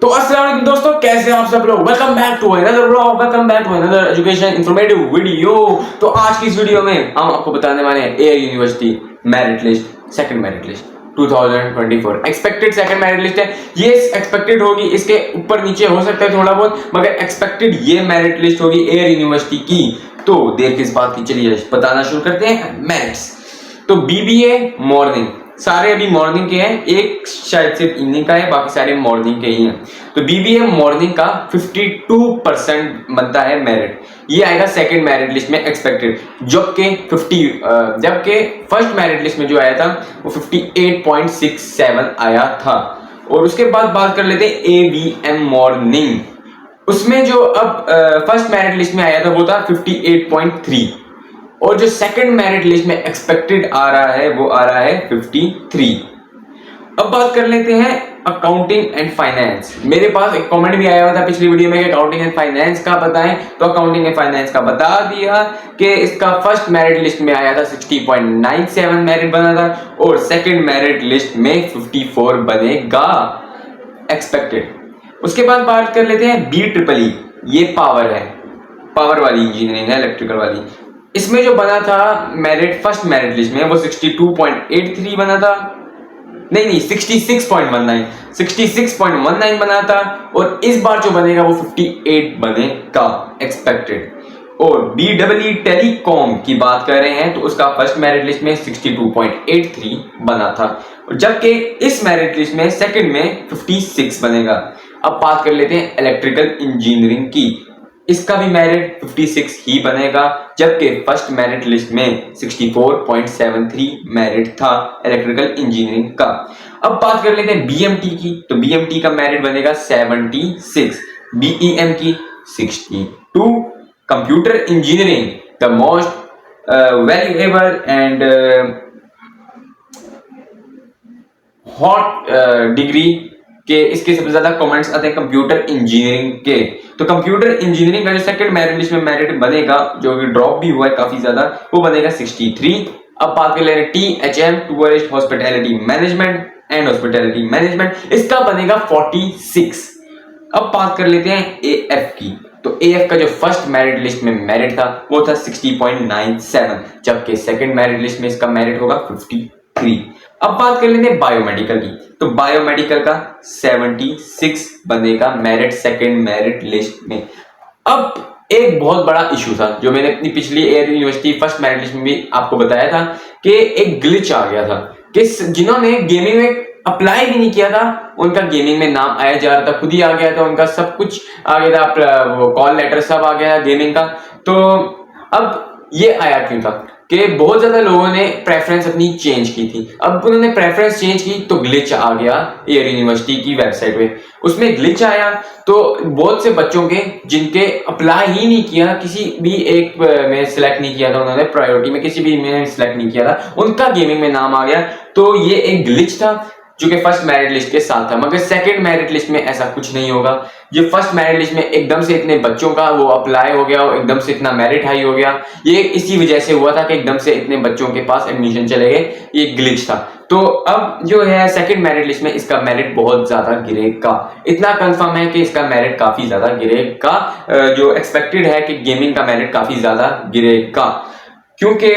तो अस्सलाम वालेकुम दोस्तों, कैसे हैं आप सब लोग। Welcome back to another blog, welcome back to another education informative video. तो आज की इस वीडियो में हम आपको बताने वाले हैं air university merit list, second merit list 2024 expected second merit list है। ये एक्सपेक्टेड होगी, इसके ऊपर नीचे हो सकता है थोड़ा बहुत, मगर एक्सपेक्टेड ये मेरिट लिस्ट होगी एयर यूनिवर्सिटी की। तो देर किस बात की, चलिए बताना शुरू करते हैं मेरिट्स। तो बीबीए मॉर्निंग, सारे अभी मॉर्निंग के हैं, एक शायद सिर्फ इवनिंग का है, बाकी सारे मॉर्निंग के ही हैं। तो बीबीए मॉर्निंग का 52% बनता है मेरिट, ये आएगा सेकंड मेरिट लिस्ट में एक्सपेक्टेड। जबकि फर्स्ट मेरिट लिस्ट में जो आया था वो 58.67 आया था। और उसके बाद बात कर लेते हैं एवीएम मॉर्निंग, उसमें जो अब फर्स्ट मेरिट लिस्ट में आया था वो था 58.3, और जो सेकंड मेरिट लिस्ट में एक्सपेक्टेड आ रहा है वो आ रहा है 53। अब बात कर लेते हैं अकाउंटिंग एंड फाइनेंस। मेरे पास एक कमेंट भी आया हुआ था पिछली वीडियो में कि अकाउंटिंग एंड फाइनेंस का बताएं, तो अकाउंटिंग एंड फाइनेंस का बता दिया कि इसका फर्स्ट मेरिट लिस्ट में आया था 60.97 मेरिट बना था, और सेकंड मेरिट लिस्ट में 54 बनेगा एक्सपेक्टेड। उसके बाद बात कर लेते हैं BEEE, ये पावर है, पावर वाली इंजीनियरिंग है, इलेक्ट्रिकल वाली। इसमें जो बना था मेरिट फर्स्ट मेरिट लिस्ट में वो 62.83 बना था, नहीं 66.19 बना था, और इस बार जो बनेगा वो 58 बनेगा एक्सपेक्टेड। और BEE टेलीकॉम की बात कर रहे हैं तो उसका फर्स्ट मेरिट लिस्ट में 62.83 बना था, जबकि इस मेरिट लिस्ट में सेकंड में 56 बनेगा। अब बात कर लेते हैं इलेक्ट्रिकल इंजीनियरिंग की, इसका भी मेरिट 56 ही बनेगा, जबकि फर्स्ट मेरिट लिस्ट में 64.73 मेरिट था इलेक्ट्रिकल इंजीनियरिंग का। अब बात कर लेते हैं BMT की, तो BMT का मेरिट बनेगा 76, BEM की 62, computer engineering the most valuable and hot degree के, इसके सबसे ज्यादा कमेंट्स आते हैं कंप्यूटर इंजीनियरिंग के। तो कंप्यूटर इंजीनियरिंग का जो सेकंड मेरिट लिस्ट में मेरिट बनेगा, जो कि ड्रॉप भी हुआ है काफी ज्यादा, वो बनेगा 63। अब बात कर ले रहे हैं THM, tourist hospitality management and hospitality management, इसका बनेगा 46। अब बात कर लेते हैं AF की, तो AF का जो फर्स्ट मेरिट लिस्ट में मेरिट था वो था 60.97, जबकि सेकंड मेरिट लिस्ट में इसका मेरिट होगा 53। अब बात कर लेते हैं बायोमेडिकल की, तो बायोमेडिकल का 76 बनेगा मेरिट सेकंड मेरिट लिस्ट में। अब एक बहुत बड़ा इशू था जो मैंने अपनी पिछली air university first merit list में भी आपको बताया था कि एक ग्लिच आ गया था कि जिन्होंने गेमिंग में अप्लाई भी नहीं किया था उनका गेमिंग में नाम आया जा रहा था, खुद ही आ गया था, उनका सब कुछ आ गया था, वो कॉल लेटर सब आ गया गेमिंग का। तो अब ये आया क्यों था कि बहुत ज्यादा लोगों ने प्रेफरेंस अपनी चेंज की थी। अब उन्होंने प्रेफरेंस चेंज की तो ग्लिच आ गया एयर यूनिवर्सिटी की वेबसाइट पे, उसमें ग्लिच आया तो बहुत से बच्चों के जिनके अप्लाई ही नहीं किया, किसी भी एक में सिलेक्ट नहीं किया था उन्होंने, प्रायोरिटी में किसी भी में सिलेक्ट नहीं किया था, उनका गेमिंग में नाम आ गया। तो ये एक ग्लिच था जो कि फर्स्ट मेरिट लिस्ट के साथ था, मगर सेकंड मेरिट लिस्ट में ऐसा कुछ नहीं होगा। ये फर्स्ट मेरिट लिस्ट में एकदम से इतने बच्चों का वो अप्लाई हो गया और एकदम से इतना मेरिट हाई हो गया, ये इसी वजह से हुआ था कि एकदम से इतने बच्चों के पास एडमिशन चले गए, ये ग्लिच था। तो अब जो है सेकंड मेरिट लिस्ट में इसका मेरिट बहुत ज्यादा गिरेगा, इतना कंफर्म है कि इसका मेरिट काफी ज्यादा गिरेगा, जो एक्सपेक्टेड है कि गेमिंग का मेरिट काफी ज्यादा गिरेगा, क्योंकि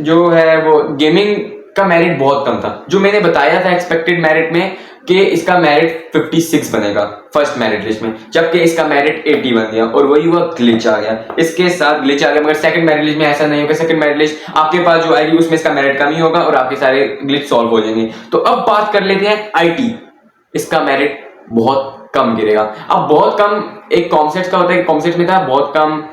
जो है वो गेमिंग का मेरिट बहुत कम था। जो मैंने बताया था एक्सपेक्टेड मेरिट में कि इसका मेरिट 56 बनेगा फर्स्ट मेरिट लिस्ट में, जबकि इसका मेरिट 80 बन गया, और वही हुआ ग्लिच आ गया, इसके साथ ग्लिच आ गया। मगर सेकंड मेरिट लिस्ट में ऐसा नहीं होगा, सेकंड मेरिट लिस्ट आपके पास जो आएगी उसमें इसका मेरिट कम ही होगा और आपके सारे ग्लिच सॉल्व हो जाएंगे। तो अब बात कर लेते हैं IT, इसका मेरिट बहुत कम गिरेगा। अब बहुत कम एक कॉन्सेप्ट का होता है, कॉन्सेप्ट में था बहुत कम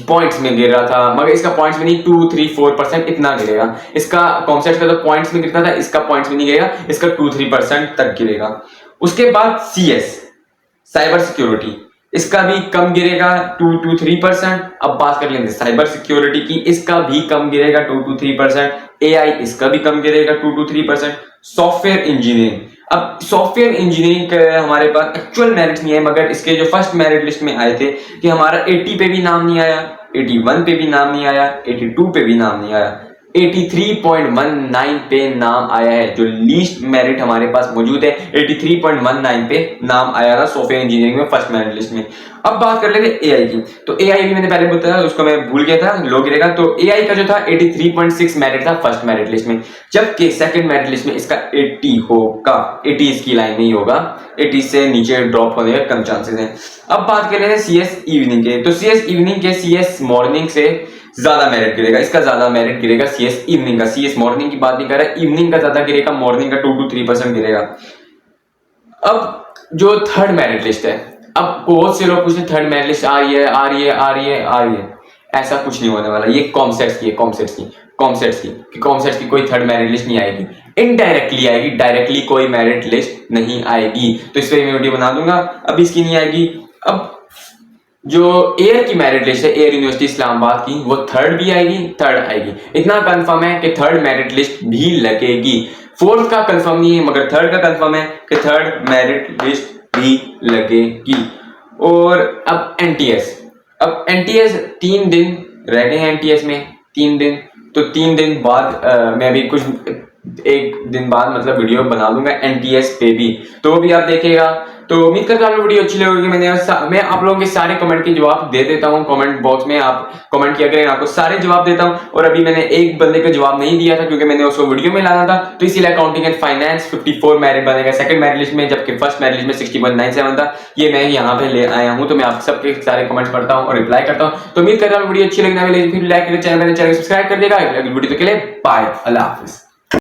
पॉइंट्स में गिर रहा था, मगर इसका पॉइंट्स में नहीं 2-3-4% इतना गिरेगा। इसका कॉन्सेप्ट का तो पॉइंट्स में गिरता था, इसका पॉइंट्स में नहीं गिरेगा, इसका 2-3% तक गिरेगा। उसके बाद CS साइबर सिक्योरिटी, इसका भी कम गिरेगा 2-3%। अब बात कर लेंगे साइबर सिक्योरिटी की, इसका भी कम गिरेगा 2-3%। AI इसका भी कम गिरेगा 2-3%। सॉफ्टवेयर इंजीनियरिंग, अब सॉफ्टवेयर इंजीनियरिंग का हमारे पास एक्चुअल मेरिट नहीं है, मगर इसके जो फर्स्ट मेरिट लिस्ट में आए थे कि हमारा 80 पे भी नाम नहीं आया, 81 पे भी नाम नहीं आया, 82 पे भी नाम नहीं आया, 83.19 पे नाम आया है। जो लीस्ट मेरिट हमारे पास मौजूद है 83.19 पे नाम आया था सॉफ्टवेयर इंजीनियरिंग में फर्स्ट मेरिट लिस्ट में। अब बात कर लेते हैं एआई की। तो एआई भी मैंने पहले बताया, उसको मैं भूल गया था, लो गिरेगा। तो एआई का जो था 83.6 मेरिट था फर्स्ट मेरिट लिस्ट में, जबकि सेकंड मेरिट लिस्ट में इसका 80 होगा। 80 इसकी लाइन में ही होगा, 80 से नीचे ड्रॉप होने के कम चांसेस हैं। अब बात कर लेते हैं सीएस इवनिंग के। तो सीएस इवनिंग के सीएस मॉर्निंग से ज्यादा मेरिट गिरेगा, इसका ज्यादा मेरिट गिरेगा सीएस इवनिंग का। सीएस मॉर्निंग की बात नहीं कर रहा, इवनिंग का ज्यादा गिरेगा, मॉर्निंग का 2 to 3% गिरेगा। अब जो थर्ड मेरिट लिस्ट है, अब बहुत से लोग पूछते हैं थर्ड मेरिट लिस्ट आ रही है, आ रही है, आ रही है, आ रही है। ऐसा कुछ नहीं होने वाला, ये कॉमसेट्स की है, कॉमसेट्स की कोई थर्ड मेरिट लिस्ट नहीं आएगी, इनडायरेक्टली आएगी, डायरेक्टली कोई मेरिट लिस्ट नहीं आएगी। तो इस पर मैं वीडियो बना दूंगा, अब इसकी नहीं आएगी। अब जो एयर की मेरिट लिस्ट है, एयर यूनिवर्सिटी इस्लामाबाद की, वो थर्ड भी आएगी, थर्ड आएगी, इतना कंफर्म है कि थर्ड मेरिट लिस्ट भी लगेगी। फोर्थ का कंफर्म नहीं है, मगर थर्ड का कंफर्म है कि थर्ड मेरिट लिस्ट भी लगेगी। और अब एनटीएस 3 दिन रह गए हैं एनटीएस में, 3 दिन। तो 3 दिन बाद मैं भी कुछ 1 दिन बाद मतलब वीडियो बना दूंगा एनटीएस पे भी, तो वो भी आप देखिएगा। तो उम्मीद करता हूँ आपको वीडियो अच्छी लगेगी। मैं आप लोगों के सारे कमेंट के जवाब दे देता हूँ, कमेंट बॉक्स में आप कमेंट किया करें, आपको सारे जवाब देता हूँ। और अभी मैंने एक बंदे का जवाब नहीं दिया था क्योंकि मैंने उसको वीडियो में लाना था, तो इसीलिए अकाउंटिंग एंड फाइनेंस 54 मेरिट बनेगा सेकंड मेरिट लिस्ट में, जबकि फर्स्ट मेरिट लिस्ट में 60.97 था। ये मैं यहाँ पे ले आया हूँ। तो मैं आप सबके सारे कमेंट्स पढ़ता हूँ और रिप्लाई करता हूँ। तो उम्मीद करता हूँ वीडियो अच्छी लगने वाली, फिर लाइक करके चैनल सब्सक्राइब कर देगा। वीडियो के लिए बाय, अल्लाह हाफिज।